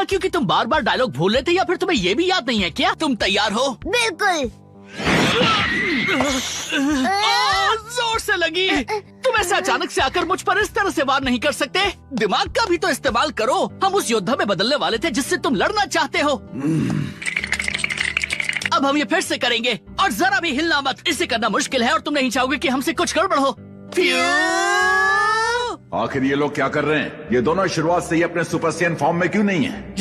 हाँ, क्योंकि तुम बार बार डायलॉग भूल रहे थे, या फिर तुम्हें ये भी याद नहीं है क्या? तुम तैयार हो? बिल्कुल। जोर से लगी। तुम ऐसे अचानक से आकर मुझ पर इस तरह से वार नहीं कर सकते। दिमाग का भी तो इस्तेमाल करो। हम उस योद्धा में बदलने वाले थे जिससे तुम लड़ना चाहते हो। अब हम ये फिर से करेंगे, और जरा भी हिलना मत। इसे करना मुश्किल है और तुम नहीं चाहोगे कि हमसे कुछ गड़बड़ हो। आखिर ये लोग क्या कर रहे हैं? ये दोनों शुरुआत से ही अपने सुपर सैयन फॉर्म में क्यों नहीं है?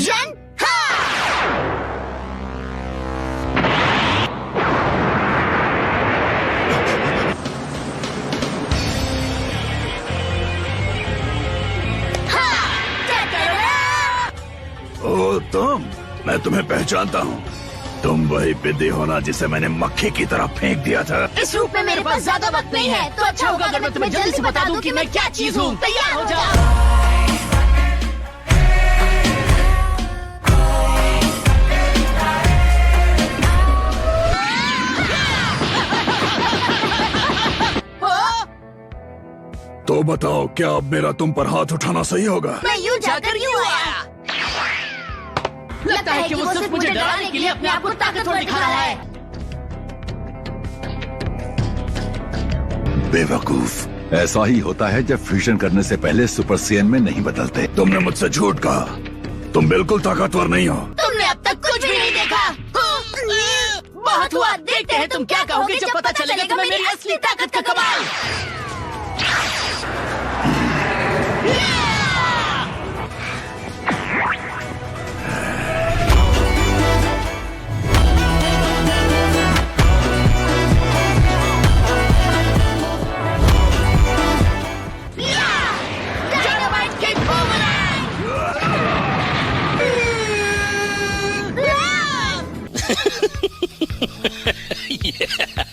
ओ तुम, मैं तुम्हें पहचानता हूँ। तुम वही बिद्दी हो ना जिसे मैंने मक्खी की तरह फेंक दिया था। इस रूप में मेरे पास ज्यादा वक्त नहीं है, तो अच्छा होगा अगर मैं तुम्हें जल्दी से बता दूं कि मैं क्या चीज हूँ। तैयार हो जाओ। तो बताओ, क्या अब मेरा तुम पर हाथ उठाना सही होगा? मैं यूं जाकर यूं आया। लगता है कि वो सिर्फ मुझे डराने के लिए अपने आप को ताकतवर दिखा रहा है। बेवकूफ। ऐसा ही होता है जब फ्यूजन करने से पहले सुपर सैयन में नहीं बदलते। तुमने मुझसे झूठ कहा। तुम बिल्कुल ताकतवर नहीं हो। तुमने अब तक कुछ भी नहीं देखा। बहुत हुआ, देखते हैं तुम क्या कहोगे जब पता चलेगा तुम्हें मेरी असली ताकत का कमाल।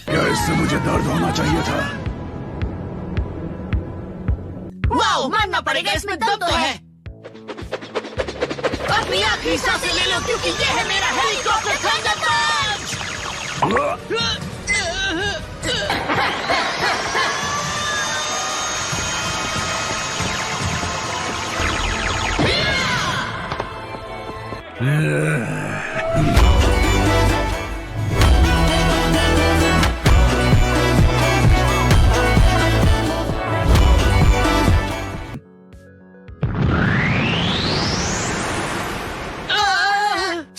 क्या इससे मुझे दर्द होना चाहिए था? वाओ, मानना पड़ेगा इसमें दम तो है। अपनी आखिरी सांसें ले लो, क्योंकि ये है मेरा helicopter thunderburst.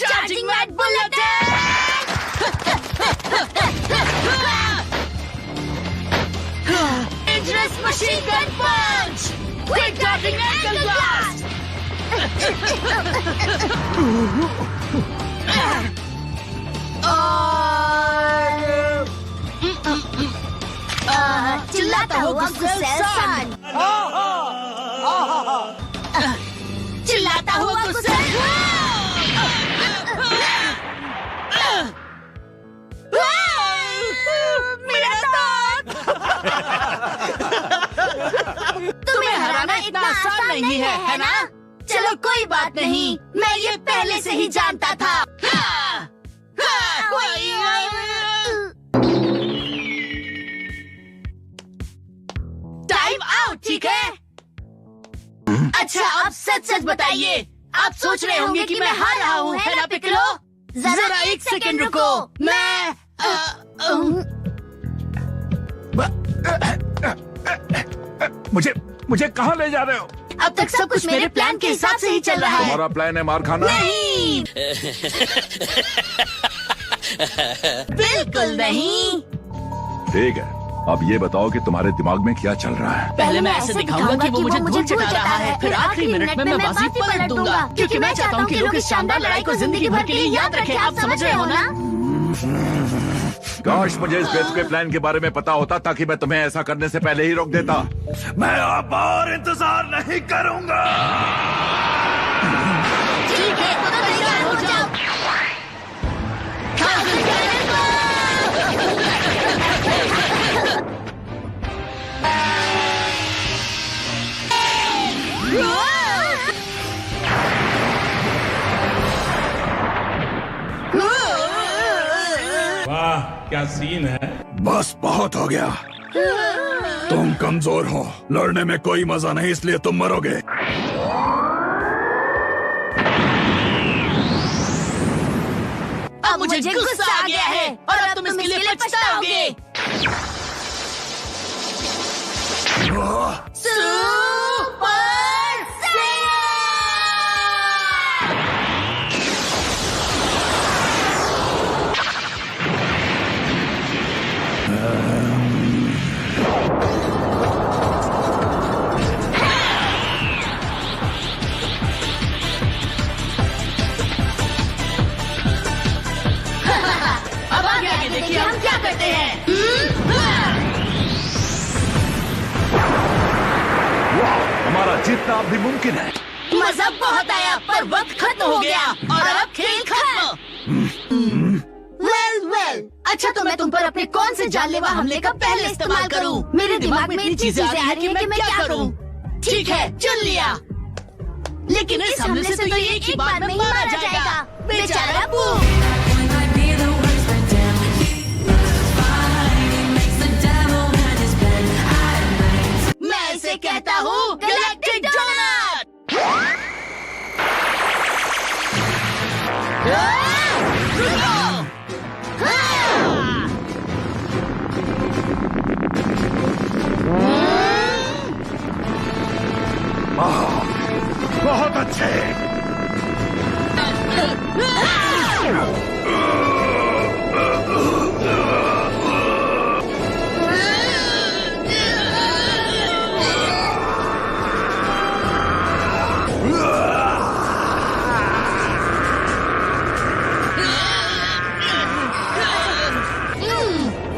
Charging mat bullet. Dangerous machine gun punch. Quick darting angle blast. चिल्लाता हुआ गुस्सेल। चिल्लाता हुआ गुस्सेल। मेरा दांत। तुम्हें हराना इतना आसान नहीं है ना? चलो कोई बात नहीं, मैं ये पहले से ही जानता था। टाइम आउट, ठीक है? अच्छा, आप सच सच बताइए, आप सोच रहे होंगे कि मैं हार रहा हूँ, है ना पिकलो? जरा एक सेकंड रुको, मैं मुझे कहाँ ले जा रहे हो? अब तक सब कुछ मेरे प्लान के हिसाब से ही चल रहा है। तुम्हारा प्लान है मार खाना? नहीं। बिल्कुल नहीं। ठीक है, अब ये बताओ कि तुम्हारे दिमाग में क्या चल रहा है? पहले मैं ऐसे दिखाऊंगा कि वो मुझे धूल चटा रहा है, फिर आखिरी मिनट में मैं बाजी पलट दूंगा, क्योंकि मैं चाहता हूँ कि लोग इस शानदार लड़ाई को जिंदगी भर के लिए याद रखें। आप समझ रहे हो ना? काश मुझे इस बेवकूफ प्लान के बारे में पता होता, ताकि मैं तुम्हें ऐसा करने से पहले ही रोक देता। मैं अब और इंतजार नहीं करूंगा। ठीक है, तो तैयार हो जाओ। वाह, क्या सीन है। बस बहुत हो गया। तुम कमजोर हो, लड़ने में कोई मजा नहीं, इसलिए तुम मरोगे। अब मुझे गुस्सा आ गया है और अब तुम इसके लिए पछताओगे। सुपर सैयद! अब आगे आगे देखिए हम क्या करते हैं। हमारा जीतना अब भी मुमकिन है। मजा बहुत आया पर वक्त खत्म हो गया और अब खेल खत्म। वेल, अच्छा तो मैं तुम पर अपने कौन से जानलेवा हमले का पहले इस्तेमाल करूं? मेरे दिमाग में इतनी चीजें आ रही हैं कि मैं क्या करूं? ठीक है, चुन लिया। लेकिन इस हमले से तो ये एक बार में ही मारा जाएगा। बेचारा बू। मैं इसे कहता हूँ गैलेक्टिक डोनट। बहुत अच्छे।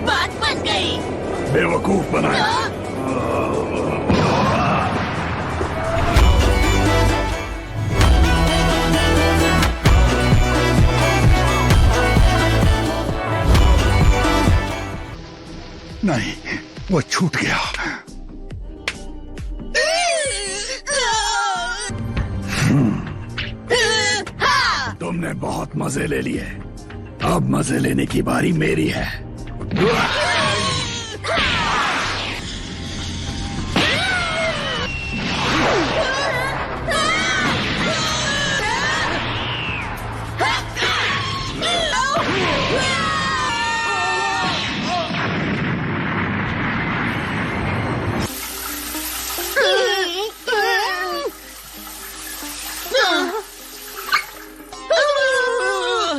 बात बन गई। बेवकूफ बनाया। नहीं, वो छूट गया। तुमने बहुत मजे ले लिए, अब मजे लेने की बारी मेरी है।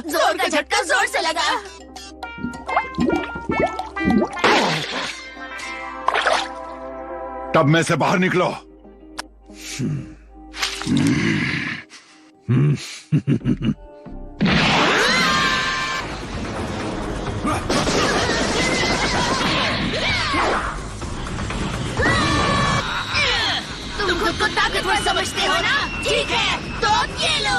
जोर का झटका जोर से लगा। टब में से बाहर निकलो। तुम खुद को ताकतवर समझते हो ना? ठीक है, तो अब ये लो।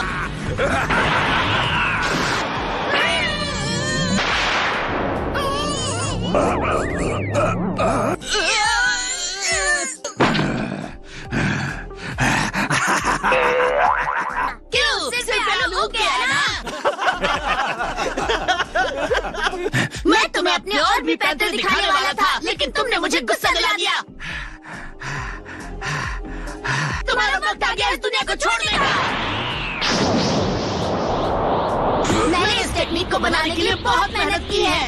क्यों? सिर्फ चालू हो गया ना? मैं तुम्हें अपने और भी पैंतरे दिखाने वाला था, लेकिन तुमने मुझे गुस्सा दिला दिया। तुम्हारा वक्त आ गया इस दुनिया को छोड़ने का। मैंने इस टेक्निक को बनाने के लिए बहुत मेहनत की है।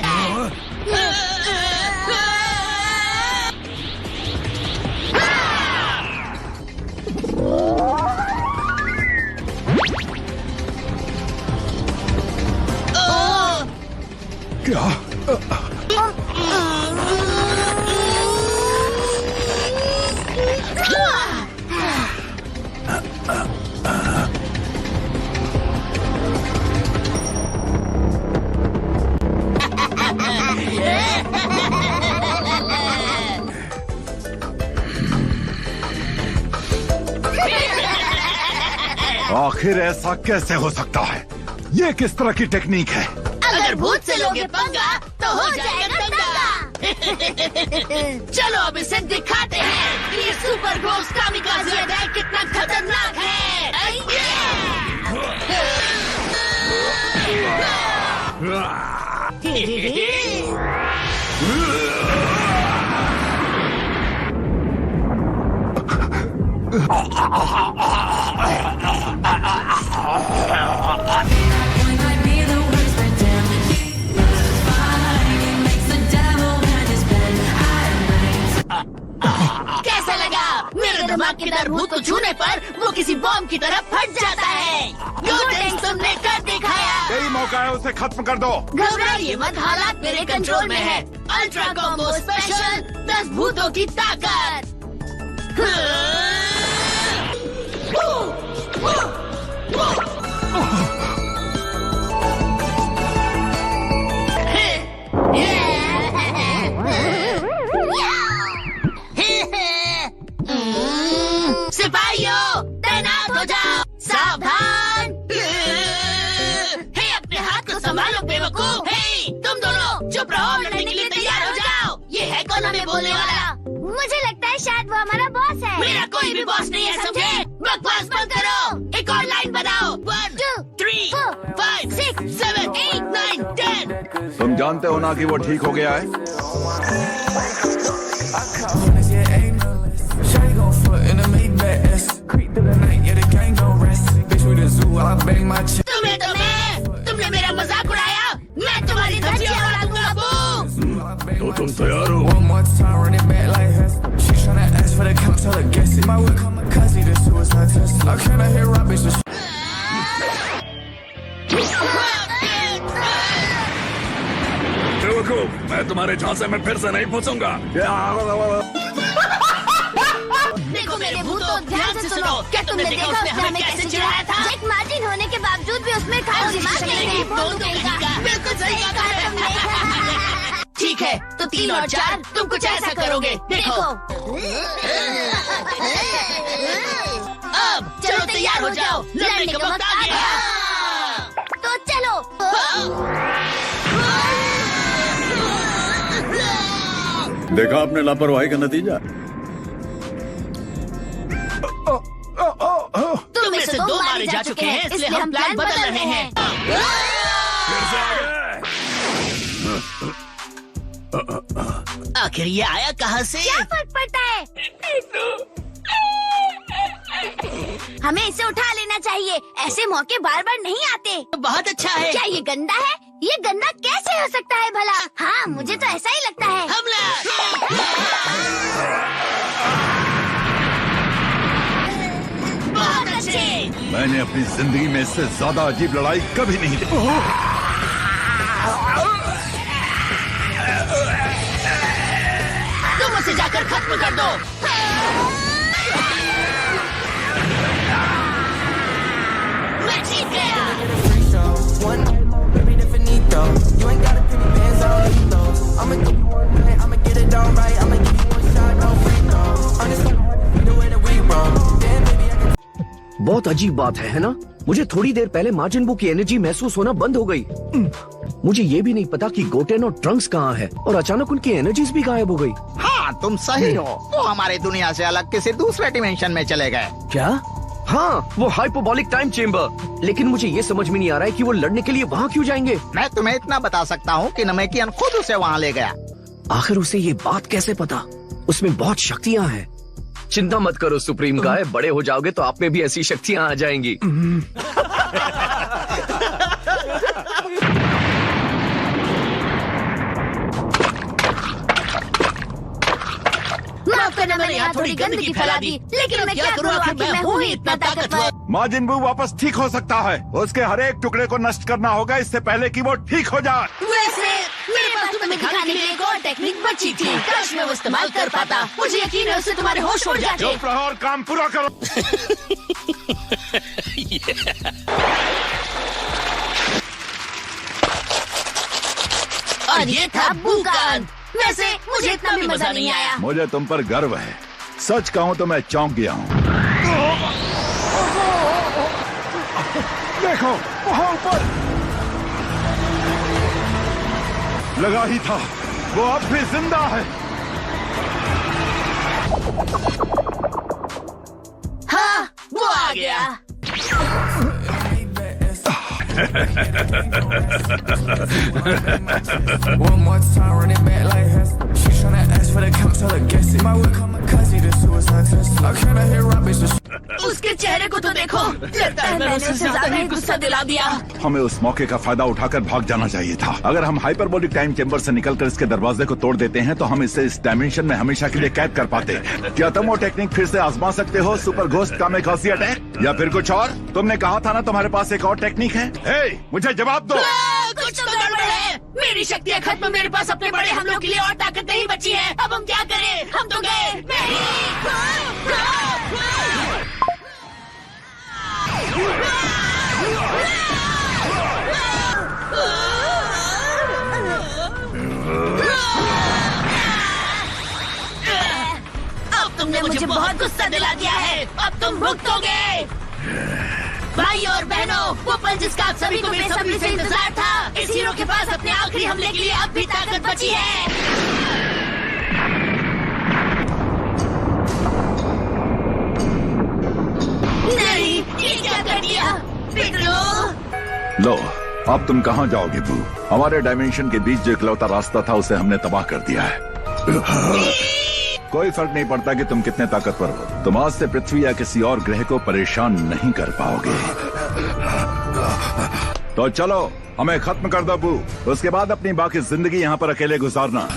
क्या? आखिर ऐसा कैसे हो सकता है? ये किस तरह की टेक्निक है? अगर भूत से लोगे पंगा तो हो जाएगा दंगा। चलो अब इसे दिखाते हैं कि ये सुपर ग्रोस कामिकाज़े अटैक कितना खतरनाक है। की तरह फट जाता है। गोटेंग तुमने कर दिखाया। यही मौका है, उसे खत्म कर दो। घबराइए मत, हालात मेरे कंट्रोल में है। अल्ट्रा कॉम्बो स्पेशल 10 भूतों की ताकत। सिपाहियों तैनात हो जाओ, सावधान। हे अपने हाथ को संभालो बेवकूफ। हे तुम दोनों चुप रहो, लड़ने के लिए तैयार हो जाओ। ये है कौन हमें बोलने वाला? मुझे लगता है शायद वो हमारा बॉस है। मेरा कोई भी बॉस नहीं है, समझे? बकवास बंद करो, एक और लाइन बनाओ। 1 2 3 4 5 6 7 8 9 10। तुम जानते हो ना कि वो ठीक हो गया है। तुमने मेरा मजाक उड़ाया। मैं तुम्हारी धज्जियां उड़ा दूंगा। बू तो तुम तैयार हो? One more time, run it back like Hess. She tryna ask for the count, tell her guess it. My whip come a cuzzy, the suicide test. I can't hear rap, bitch. Just बेवकूफ, मैं तुम्हारे झांसे में फिर से नहीं फंसूंगा। देखो मेरे भूतों, ध्यान से सुनो। क्या तुमने देखा उसने हमें कैसे चिढ़ाया था? जेट मार्जिन होने के बावजूद भी उसमें खास दिमाग नहीं है। बहुत कहेगा। बिल्कुल सही कहा तुमने। ठीक है, तो 3 और 4 तुम कुछ ऐसा करोगे। देखो अब चलो तैयार हो जाओ, लड़ने का वक्त आ गया। तो चलो। देखा आपने लापरवाही का नतीजा। तुम में से 2 मारे जा चुके हैं, इसलिए हम प्लान बदल रहे हैं। फिर से आ गए? आखिर ये आया कहाँ से? क्या फर्क पड़ता है? हमें इसे उठा लेना चाहिए। ऐसे मौके बार बार नहीं आते। बहुत अच्छा है। क्या ये गंदा है? ये गंदा कैसे हो सकता है भला? हाँ, मुझे तो ऐसा ही लगता है। हमला। बहुत अच्छे। मैंने अपनी जिंदगी में इससे ज्यादा अजीब लड़ाई कभी नहीं देखी। तुम उसे जाकर खत्म कर दो। मैं जीत गया। one night, baby, definito. You ain't gotta pay me bands, I don't need those. I'ma give you one night, I'ma get it all right. I'ma give you one shot, no free throws. Understand the way that we roll. Damn, baby, I can. बहुत अजीब बात है ना? मुझे थोड़ी देर पहले margin बू की एनर्जी महसूस होना बंद हो गई। मुझे ये भी नहीं पता कि गोटेन और ट्रंक्स कहाँ है और अचानक उनकी एनर्जीज भी गायब हो गई। हाँ, तुम सही हो। वो हमारी दुनिया से अलग किसी दूसरे डिमेंशन में चले गए। क्या? हाँ, वो हाइपोबॉलिक टाइम चेम्बर। लेकिन मुझे ये समझ में नहीं आ रहा है कि वो लड़ने के लिए वहाँ क्यों जाएंगे। मैं तुम्हें इतना बता सकता हूँ कि नमेकियन खुद उसे वहाँ ले गया। आखिर उसे ये बात कैसे पता? उसमें बहुत शक्तियाँ हैं। चिंता मत करो सुप्रीम गाय, बड़े हो जाओगे तो आप में भी ऐसी शक्तियाँ आ जाएंगी। माफ करना, मैंने यहाँ थोड़ी गंदगी फैला दी। लेकिन मैं क्या करूँ, आखिर मैं हूँ ही इतना ताकतवर। मार्जिन बू वापस ठीक हो सकता है। उसके हर एक टुकड़े को नष्ट करना होगा इससे पहले कि वो ठीक हो जाए। वैसे मेरे पास तुम्हें दिखाने के लिए एक और टेक्निक बची थी। काश मैं वो इस्तेमाल कर पाता। मुझे यकीन है उससे तुम्हारे होश उड़ जाते। चुप रहो और काम पूरा करो। और ये था बूकान। वैसे मुझे इतना भी मजा नहीं आया। मुझे तुम पर गर्व है। सच कहूँ तो मैं चौंक गया हूँ। देखो वहाँ ऊपर लगा ही था, वो अब भी जिंदा है। हाँ, वो आ गया। One more time, run it back like Hess. She tryna ask for the count till I guess it. Might would call my cousin, the suicide test. I can't hear rubbish. उसके चेहरे को तो देखो, लगता है मैंने उसे ज्यादा ही गुस्सा दिला दिया। हमें उस मौके का फायदा उठाकर भाग जाना चाहिए था। अगर हम हाइपरबोलिक टाइम चेंबर से निकलकर इसके दरवाजे को तोड़ देते हैं तो हम इसे इस डायमेंशन में हमेशा के लिए कैद कर पाते। क्या तुम वो टेक्निक फिर से आजमा सकते हो, सुपर घोस्ट कामेकाज़ी अटैक, या फिर कुछ और? तुमने कहा था ना तुम्हारे पास एक और टेक्निक है। हे, मुझे जवाब दो। कुछ तो गड़बड़ है। मेरी शक्तियाँ खत्म, मेरे पास अपने बड़े हमलों के लिए और ताकत नहीं बची है। अब हम क्या करें? हम तो गए। अब तुमने मुझे बहुत गुस्सा दिला दिया है। अब तुम भुगतोगे। भाई और बहनों, वो पल जिसका आप सभी को बेसब्री से इंतजार था, इस हीरो के पास अपने आखिरी हमले के लिए अब भी ताकत बची है। नहीं, ये क्या कर दिया? पिटलो। लो, अब तुम कहाँ जाओगे बू? हमारे डायमेंशन के बीच जो इकलौता रास्ता था उसे हमने तबाह कर दिया है। कोई फर्क नहीं पड़ता कि तुम कितने ताकतवर हो, तुम आज से पृथ्वी या किसी और ग्रह को परेशान नहीं कर पाओगे। तो चलो, हमें खत्म कर दो बू, उसके बाद अपनी बाकी जिंदगी यहाँ पर अकेले गुजारना।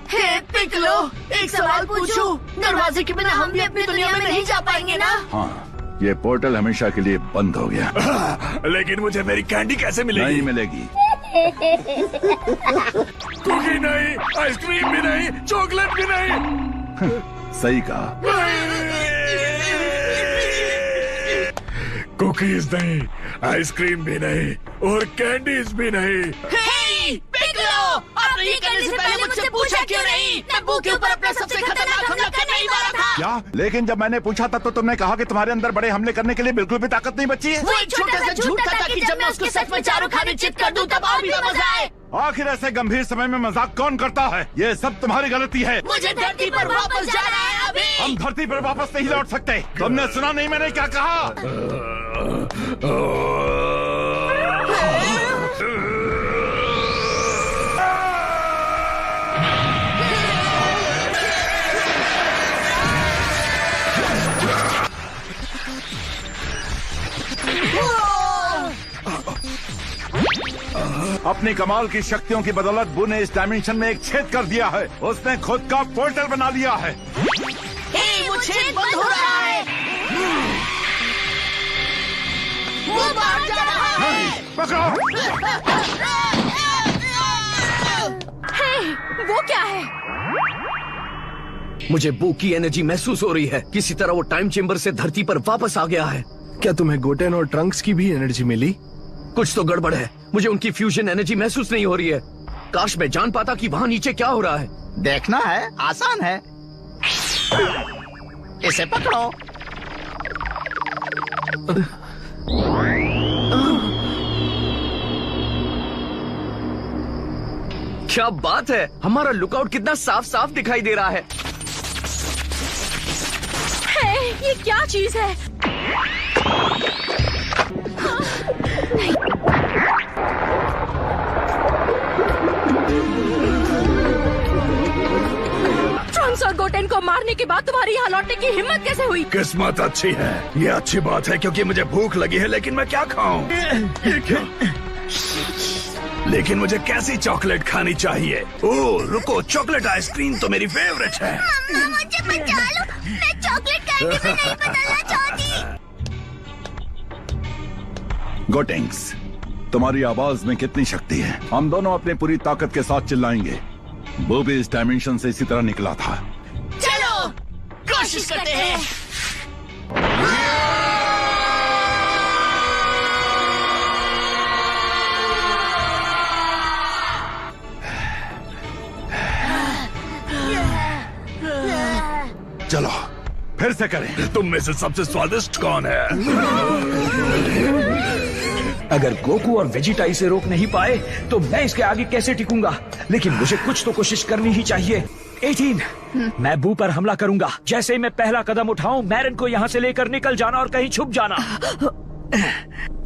हे पिकलो, एक सवाल पूछूं? दरवाजे के बिना हम भी अपनी दुनिया में नहीं जा पाएंगे ना? हाँ, ये पोर्टल हमेशा के लिए बंद हो गया। लेकिन मुझे मेरी कैंडी कैसे मिलेगी? नहीं मिलेगी। कुकी नहीं, आइसक्रीम भी नहीं, चॉकलेट भी नहीं। सही कहा। कुकीज नहीं, आइसक्रीम भी नहीं और कैंडीज भी नहीं। हे पिकलो, आपने ये करने से पहले मुझसे पूछा क्यों नहीं? नब्बू के ऊपर अपना सबसे खतरनाक हमला करने ही वाला था। क्या? लेकिन जब मैंने पूछा था तो तुमने कहा कि तुम्हारे अंदर बड़े हमले करने के लिए बिल्कुल भी ताकत नहीं बची है। वो एक छोटा सा झूठ था ताकि जब मैं उसको सच में चारों खाने चित कर दूं तब और भी मजा आए। आखिर ऐसे गंभीर समय में मजाक कौन करता है? ये सब तुम्हारी गलती है। मुझे धरती पर वापस जाना है अभी। हम धरती पर वापस नहीं लौट सकते। तुमने सुना नहीं मैंने क्या कहा? अपनी कमाल की शक्तियों की बदौलत बू ने इस डायमेंशन में एक छेद कर दिया है। उसने खुद का पोर्टल बना लिया है। वो छेद बंद हो रहा है। वो बाहर जा रहा है। पकड़ो। वो क्या है? मुझे बू की एनर्जी महसूस हो रही है। किसी तरह वो टाइम चेंबर से धरती पर वापस आ गया है। क्या तुम्हें गोटेन और ट्रंक्स की भी एनर्जी मिली? कुछ तो गड़बड़ है। मुझे उनकी फ्यूजन एनर्जी महसूस नहीं हो रही है। काश मैं जान पाता कि वहाँ नीचे क्या हो रहा है। देखना है, आसान है। इसे पकड़ो। क्या बात है, हमारा लुकआउट कितना साफ साफ दिखाई दे रहा है। ये क्या चीज है? ट्रंक्स और गोटेन को मारने के बाद तुम्हारी यहाँ लौटने की हिम्मत कैसे हुई? किस्मत अच्छी है। ये अच्छी बात है क्योंकि मुझे भूख लगी है, लेकिन मैं क्या खाऊं? ये क्या? लेकिन मुझे कैसी चॉकलेट खानी चाहिए? ओह रुको, चॉकलेट आइसक्रीम तो मेरी फेवरेट है। मुझे बचा लो, मैं चॉकलेट कैंडी में नहीं बदलना चाहती। गोटेंग्स, तुम्हारी आवाज में कितनी शक्ति है। हम दोनों अपनी पूरी ताकत के साथ चिल्लाएंगे। वो भी इस डायमेंशन से इसी तरह निकला था। चलो कोशिश करते हैं। चलो फिर से करें। तुम में से सबसे स्वादिष्ट कौन है? अगर गोकू और वेजिटा इसे रोक नहीं पाए तो मैं इसके आगे कैसे टिकूंगा। लेकिन मुझे कुछ तो कोशिश करनी ही चाहिए। 18 मैं बू पर हमला करूंगा। जैसे ही मैं पहला कदम उठाऊं, मैरन को यहाँ से लेकर निकल जाना और कहीं छुप जाना।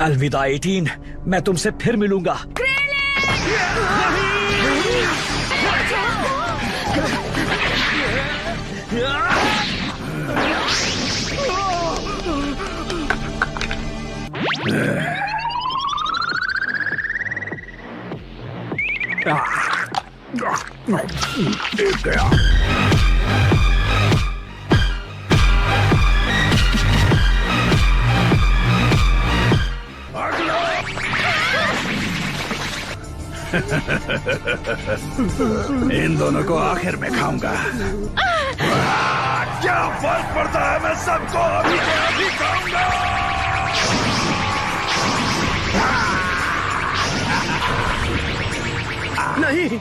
अलविदा 18, मैं तुमसे फिर मिलूंगा। गया। इन दोनों को आखिर में खाऊंगा। क्या फर्क पड़ता है, मैं सबको अभी के अभी खाऊंगा। नहीं,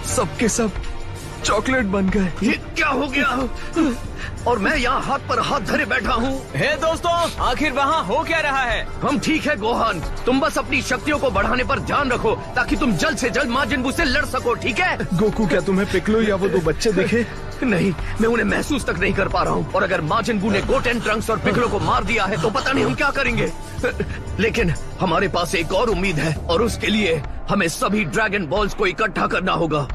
सबके सब चॉकलेट बन गए। ये क्या हो गया? और मैं यहाँ हाथ पर हाथ धरे बैठा हूँ। हे दोस्तों, आखिर वहाँ हो क्या रहा है? हम ठीक है गोहान, तुम बस अपनी शक्तियों को बढ़ाने पर ध्यान रखो ताकि तुम जल्द से जल्द माजिन बू से लड़ सको, ठीक है? गोकू, क्या तुम्हें पिकलो या वो दो बच्चे दिखे? नहीं, मैं उन्हें महसूस तक नहीं कर पा रहा हूँ। और अगर माजिन बू ने गोटेन, ट्रंक्स और पिकलो को मार दिया है तो पता नहीं हम क्या करेंगे। लेकिन हमारे पास एक और उम्मीद है और उसके लिए हमें सभी ड्रैगन बॉल्स को इकट्ठा करना होगा।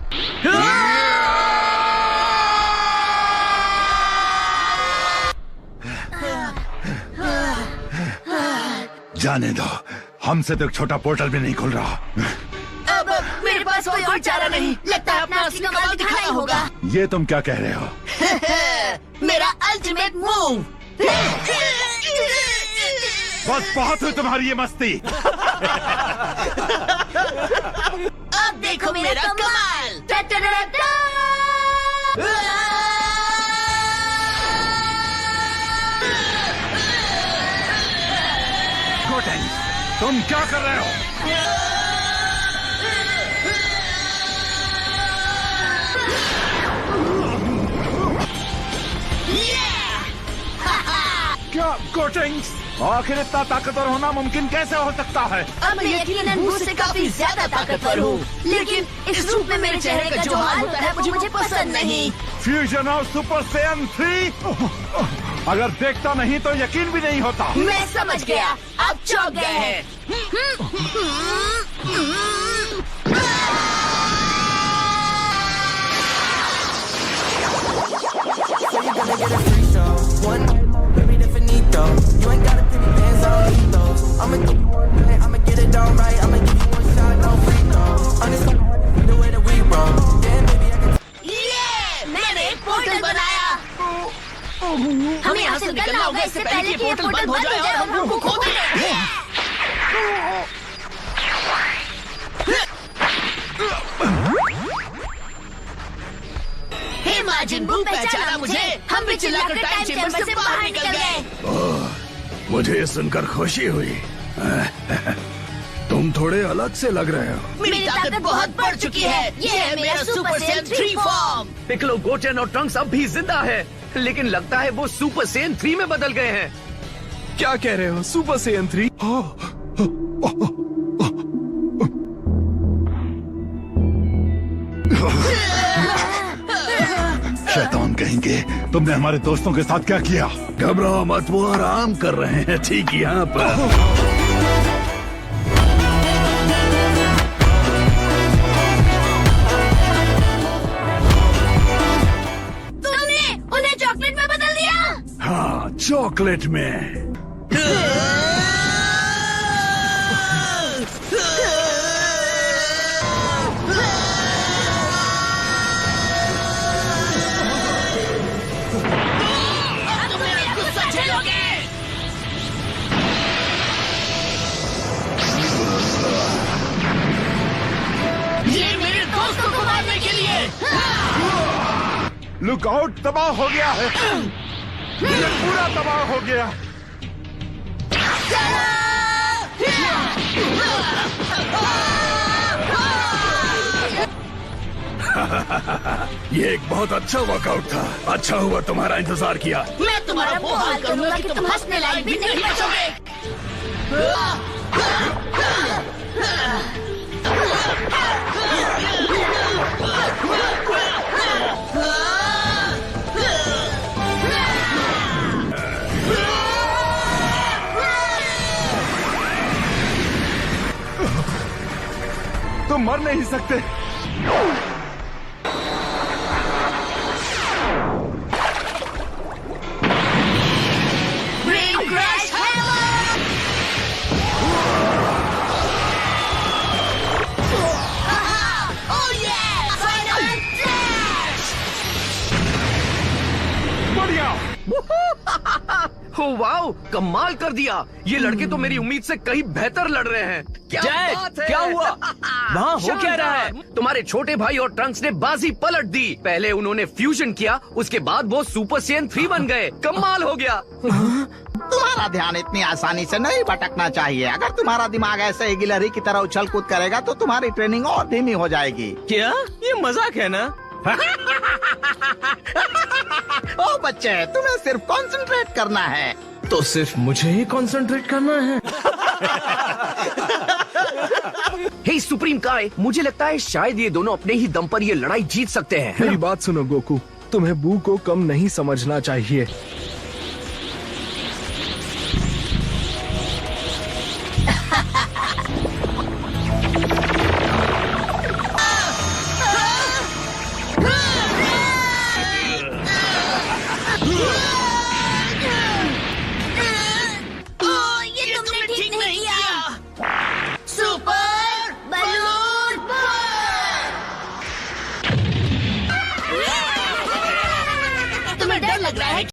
जाने दो, हमसे तो एक छोटा पोर्टल भी नहीं खुल रहा। अब मेरे पास कोई चारा नहीं, लगता है अपना असली कमाल दिखाना होगा। ये तुम क्या कह रहे हो? मेरा अल्टीमेट मूव। बस बहुत हुई तुम्हारी ये मस्ती। अब देखो मेरा कमाल। गोटेन, तुम क्या कर रहे हो? क्या गोटेन, आखिर इतना ताकतवर होना मुमकिन कैसे हो सकता है? अब मैं यकीनन बू से काफी ज्यादा ताकतवर हूँ, लेकिन इस रूप में मेरे चेहरे का जो हाल होता है वो मुझे पसंद नहीं। Fusion of super Saiyan 3? अगर देखता नहीं तो यकीन भी नहीं होता। मैं समझ गया, आप चौंक गए हैं। One night long, baby, definito. You ain't gotta pay me bands, I don't need those. I'ma give you one night, I'ma get it all right. I'ma give you one shot, no free throws. Understand the way that we roll. Damn, baby, I can. ये मैंने एक portal बनाया। हमें यहाँ से निकलना होगा इससे पहले कि ये पोर्टल बंद हो जाए और हम को खो दें। हे माजिन बू, पहचाना मुझे? हम भी चिल्लाकर टाइम चेंबर से बाहर निकल गए। मुझे ये सुनकर खुशी हुई। तुम थोड़े अलग से लग रहे हो। मेरी ताकत बहुत बढ़ चुकी है। ये है मेरा super Saiyan 3 form. Piccolo, Goten और ट्रंक्स अब भी जिंदा है, लेकिन लगता है वो सुपर सैयन 3 में बदल गए हैं। क्या कह रहे हो? Super Saiyan 3? शैतान कहेंगे, तुमने हमारे दोस्तों के साथ क्या किया? घबराओ मत, वो आराम कर रहे हैं ठीक यहाँ पर। तुमने उन्हें चॉकलेट में बदल दिया? हाँ, चॉकलेट में। ये मेरे दोस्तों को मारने के लिए। लुक आउट, तबाह हो गया है। ये पूरा तबाह हो गया। ये एक बहुत अच्छा वर्कआउट था। अच्छा हुआ तुम्हारा इंतजार किया। मैं तुम्हारा वो हाल करूंगा कि तुम हंसने लायक भी नहीं बचोगे। मर नहीं सकते। ब्रेन क्रश बढ़िया। हो वाओ, कमाल कर दिया। ये लड़के तो मेरी उम्मीद से कहीं बेहतर लड़ रहे हैं। क्या जैक, बात है? क्या हुआ? वहाँ हो क्या रहा है? तुम्हारे छोटे भाई और ट्रंक्स ने बाजी पलट दी। पहले उन्होंने फ्यूजन किया, उसके बाद वो सुपर सेयन 3 बन गए। कमाल हो गया। तुम्हारा ध्यान इतनी आसानी से नहीं भटकना चाहिए। अगर तुम्हारा दिमाग ऐसे ही गिलहरी की तरह उछल कूद करेगा तो तुम्हारी ट्रेनिंग और धीमी हो जाएगी। क्या ये मजाक है ना? ओ बच्चे, तुम्हें सिर्फ कंसंट्रेट करना है। तो सिर्फ मुझे ही कंसंट्रेट करना है। हे सुप्रीम काय, मुझे लगता है शायद ये दोनों अपने ही दम पर ये लड़ाई जीत सकते हैं। मेरी बात सुनो गोकू, तुम्हें बू को कम नहीं समझना चाहिए।